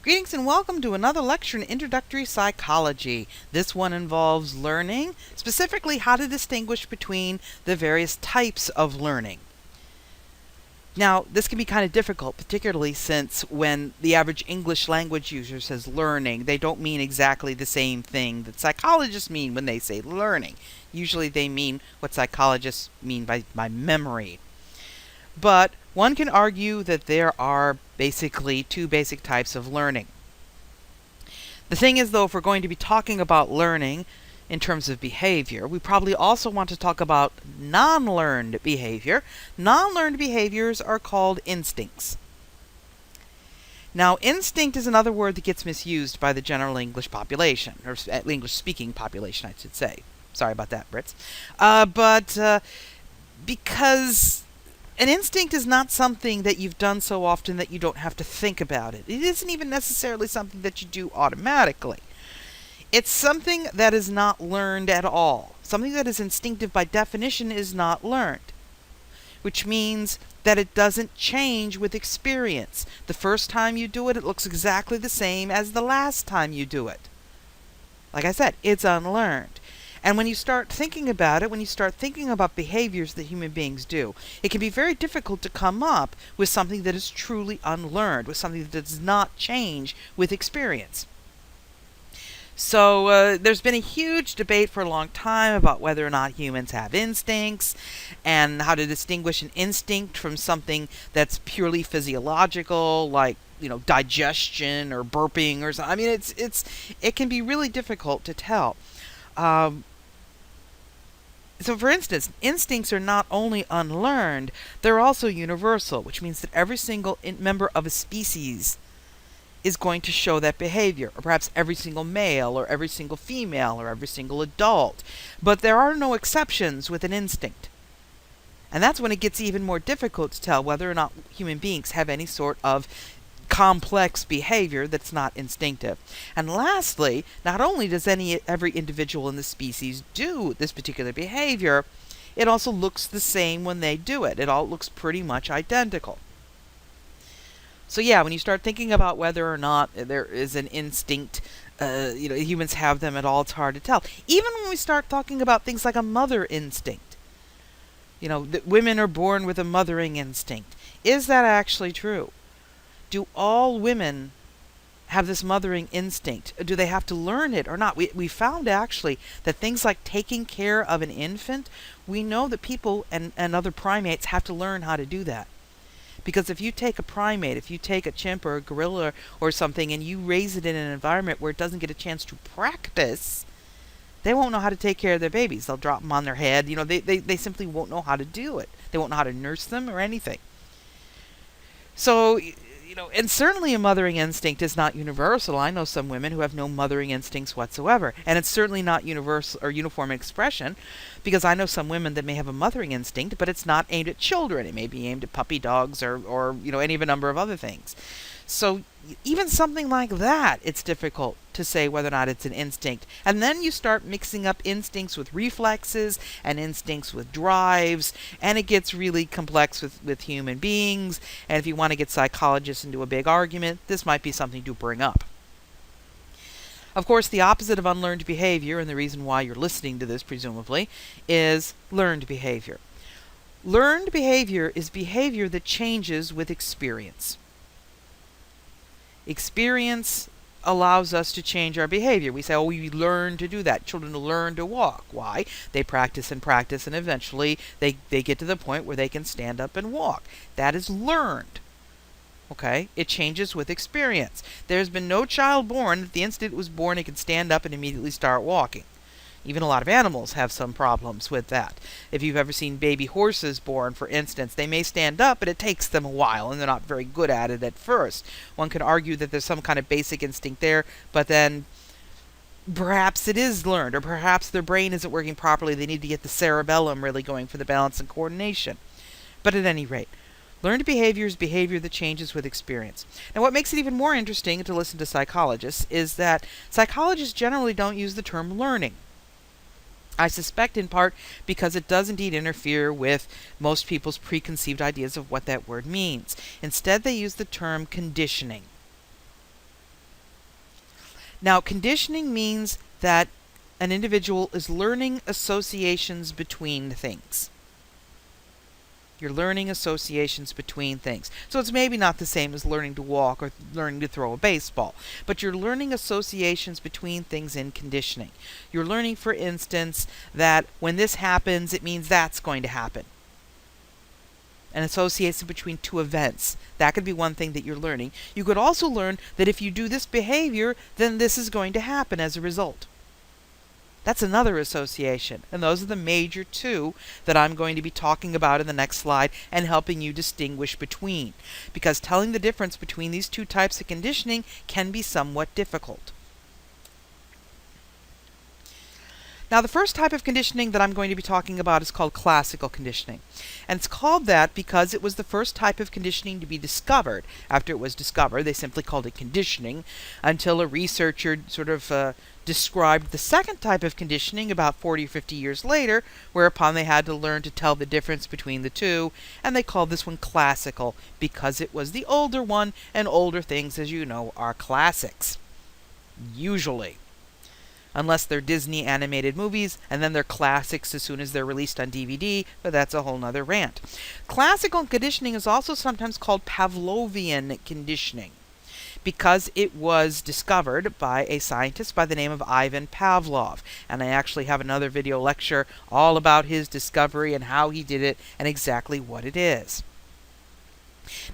Greetings and welcome to another lecture in Introductory Psychology. This one involves learning, specifically how to distinguish between the various types of learning. Now, this can be kind of difficult, particularly since when the average English language user says learning, they don't mean exactly the same thing that psychologists mean when they say learning. Usually they mean what psychologists mean by memory. But one can argue that there are basically two basic types of learning. The thing is, though, if we're going to be talking about learning in terms of behavior, we probably also want to talk about non-learned behavior. Non-learned behaviors are called instincts. Now, instinct is another word that gets misused by the general English population, or English-speaking population, I should say. Sorry about that, Brits. Because an instinct is not something that you've done so often that you don't have to think about it. It isn't even necessarily something that you do automatically. It's something that is not learned at all. Something that is instinctive by definition is not learned, which means that it doesn't change with experience. The first time you do it, it looks exactly the same as the last time you do it. Like I said, it's unlearned. And when you start thinking about it, when you start thinking about behaviors that human beings do, it can be very difficult to come up with something that is truly unlearned, with something that does not change with experience. So there's been a huge debate for a long time about whether or not humans have instincts and how to distinguish an instinct from something that's purely physiological, like digestion or burping or something. I mean, it can be really difficult to tell. So, for instance, instincts are not only unlearned, they're also universal, which means that every single member of a species is going to show that behavior, or perhaps every single male, or every single female, or every single adult. But there are no exceptions with an instinct. And that's when it gets even more difficult to tell whether or not human beings have any sort of complex behavior that's not instinctive. And lastly, not only does every individual in the species do this particular behavior, it also looks the same when they do it. It all looks pretty much identical. So yeah, when you start thinking about whether or not there is an instinct, humans have them at all, it's hard to tell. Even when we start talking about things like a mother instinct, that women are born with a mothering instinct. Is that actually true? Do all women have this mothering instinct? Do they have to learn it or not? We found actually that things like taking care of an infant, we know that people and other primates have to learn how to do that. Because if you take a primate, if you take a chimp or a gorilla or something and you raise it in an environment where it doesn't get a chance to practice, they won't know how to take care of their babies. They'll drop them on their head. They simply won't know how to do it. They won't know how to nurse them or anything. So, and certainly a mothering instinct is not universal. I know some women who have no mothering instincts whatsoever. And it's certainly not universal or uniform expression, because I know some women that may have a mothering instinct, but it's not aimed at children. It may be aimed at puppy dogs or any of a number of other things. So even something like that, it's difficult to say whether or not it's an instinct. And then you start mixing up instincts with reflexes and instincts with drives, and it gets really complex with human beings. And if you want to get psychologists into a big argument, this might be something to bring up. Of course, the opposite of unlearned behavior, and the reason why you're listening to this, presumably, is learned behavior. Learned behavior is behavior that changes with experience. Experience allows us to change our behavior. We say, we learn to do that. Children learn to walk. Why? They practice and practice, and eventually they get to the point where they can stand up and walk. That is learned. Okay? It changes with experience. There's been no child born that the instant it was born it can stand up and immediately start walking. Even a lot of animals have some problems with that. If you've ever seen baby horses born, for instance, they may stand up, but it takes them a while, and they're not very good at it at first. One could argue that there's some kind of basic instinct there, but then perhaps it is learned, or perhaps their brain isn't working properly. They need to get the cerebellum really going for the balance and coordination. But at any rate, learned behavior is behavior that changes with experience. Now, what makes it even more interesting to listen to psychologists is that psychologists generally don't use the term learning. I suspect in part because it does indeed interfere with most people's preconceived ideas of what that word means. Instead, they use the term conditioning. Now, conditioning means that an individual is learning associations between things. You're learning associations between things. So it's maybe not the same as learning to walk or learning to throw a baseball, but you're learning associations between things in conditioning. You're learning, for instance, that when this happens, it means that's going to happen. An association between two events. That could be one thing that you're learning. You could also learn that if you do this behavior, then this is going to happen as a result. That's another association, and those are the major two that I'm going to be talking about in the next slide and helping you distinguish between, because telling the difference between these two types of conditioning can be somewhat difficult. Now, the first type of conditioning that I'm going to be talking about is called classical conditioning. And it's called that because it was the first type of conditioning to be discovered. After it was discovered, they simply called it conditioning until a researcher sort of described the second type of conditioning about 40 or 50 years later, whereupon they had to learn to tell the difference between the two, and they called this one classical because it was the older one, and older things, as you know, are classics. Usually. Unless they're Disney animated movies, and then they're classics as soon as they're released on DVD, but that's a whole nother rant. Classical conditioning is also sometimes called Pavlovian conditioning, because it was discovered by a scientist by the name of Ivan Pavlov. And I actually have another video lecture all about his discovery and how he did it and exactly what it is.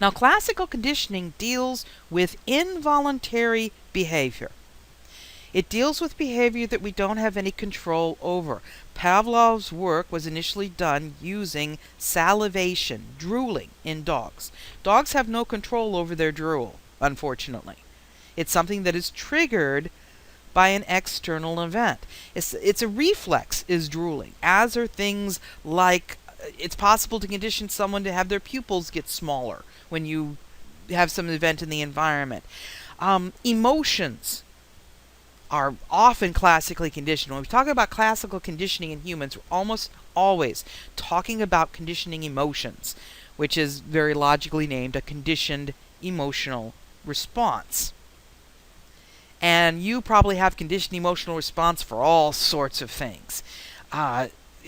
Now, classical conditioning deals with involuntary behavior. It deals with behavior that we don't have any control over. Pavlov's work was initially done using salivation, drooling, in dogs. Dogs have no control over their drool, unfortunately. It's something that is triggered by an external event. It's a reflex, is drooling, as are things like it's possible to condition someone to have their pupils get smaller when you have some event in the environment. Emotions are often classically conditioned. When we talk about classical conditioning in humans, we're almost always talking about conditioning emotions, which is very logically named a conditioned emotional response. And you probably have conditioned emotional response for all sorts of things.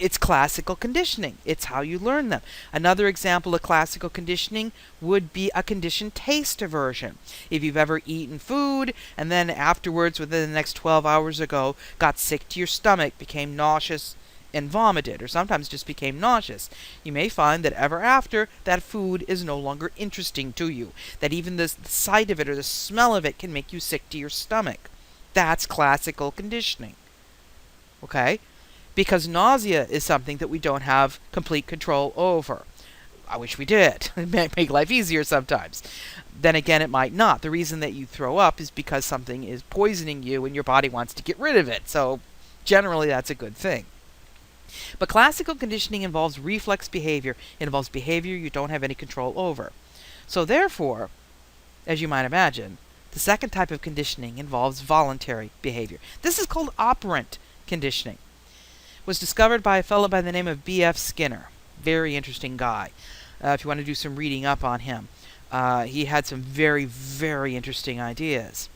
It's classical conditioning. It's how you learn them. Another example of classical conditioning would be a conditioned taste aversion. If you've ever eaten food and then afterwards, within the next 12 hours ago, got sick to your stomach, became nauseous and vomited, or sometimes just became nauseous, you may find that ever after, that food is no longer interesting to you. That even the sight of it or the smell of it can make you sick to your stomach. That's classical conditioning. Okay? Because nausea is something that we don't have complete control over. I wish we did. It might make life easier sometimes. Then again, it might not. The reason that you throw up is because something is poisoning you and your body wants to get rid of it. So generally, that's a good thing. But classical conditioning involves reflex behavior. It involves behavior you don't have any control over. So therefore, as you might imagine, the second type of conditioning involves voluntary behavior. This is called operant conditioning. Was discovered by a fellow by the name of B.F. Skinner. Very interesting guy. If you want to do some reading up on him. He had some very, very interesting ideas.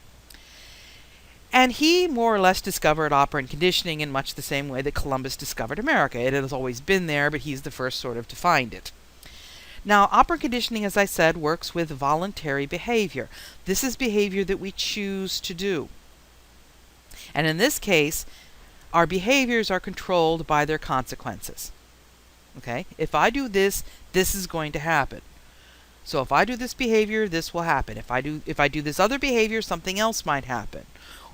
And he more or less discovered operant conditioning in much the same way that Columbus discovered America. It has always been there, but he's the first sort of to find it. Now, operant conditioning, as I said, works with voluntary behavior. This is behavior that we choose to do. And in this case, our behaviors are controlled by their consequences. Okay? If I do this, this is going to happen. So if I do this behavior, this will happen. If I do this other behavior, something else might happen.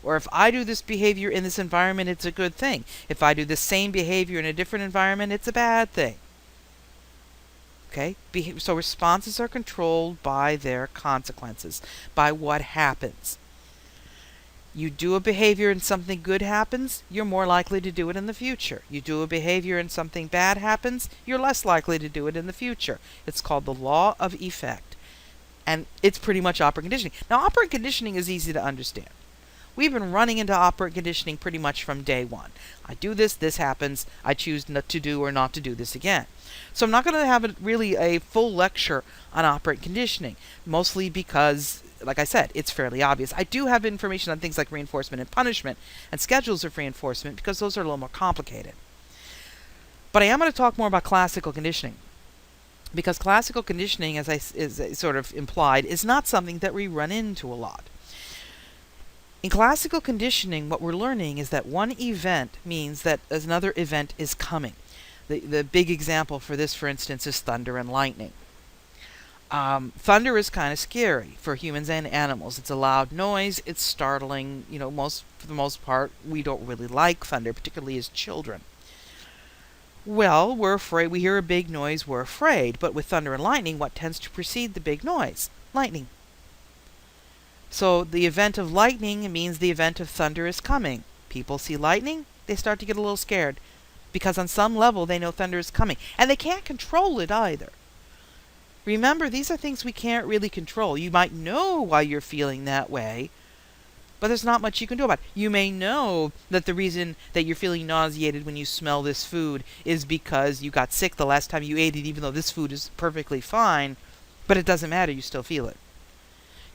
Or if I do this behavior in this environment, it's a good thing. If I do the same behavior in a different environment, it's a bad thing. Okay? So responses are controlled by their consequences, by what happens. You do a behavior and something good happens, you're more likely to do it in the future. You do a behavior and something bad happens, you're less likely to do it in the future. It's called the law of effect. And it's pretty much operant conditioning. Now, operant conditioning is easy to understand. We've been running into operant conditioning pretty much from day one. I do this, this happens, I choose not to do or not to do this again. So I'm not going to have really a full lecture on operant conditioning, mostly because like I said, it's fairly obvious. I do have information on things like reinforcement and punishment and schedules of reinforcement because those are a little more complicated. But I am going to talk more about classical conditioning, because classical conditioning, as I sort of implied, is not something that we run into a lot. In classical conditioning, what we're learning is that one event means that another event is coming. The big example for this, for instance, is thunder and lightning. Thunder is kind of scary for humans and animals. It's a loud noise. It's startling. For the most part, we don't really like thunder, particularly as children. Well, we're afraid. We hear a big noise, we're afraid. But with thunder and lightning, what tends to precede the big noise? Lightning. So the event of lightning means the event of thunder is coming. People see lightning, they start to get a little scared, because on some level they know thunder is coming. And they can't control it either. Remember, these are things we can't really control. You might know why you're feeling that way, but there's not much you can do about it. You may know that the reason that you're feeling nauseated when you smell this food is because you got sick the last time you ate it, even though this food is perfectly fine, but it doesn't matter, you still feel it.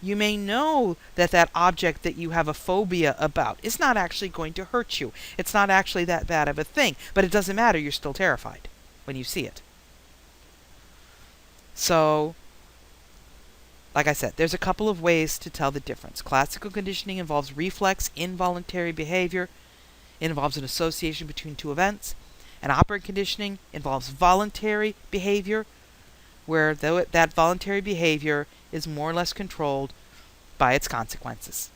You may know that that object that you have a phobia about is not actually going to hurt you. It's not actually that bad of a thing, but it doesn't matter, you're still terrified when you see it. So, like I said, there's a couple of ways to tell the difference. Classical conditioning involves reflex, involuntary behavior. It involves an association between two events. And operant conditioning involves voluntary behavior, where that voluntary behavior is more or less controlled by its consequences.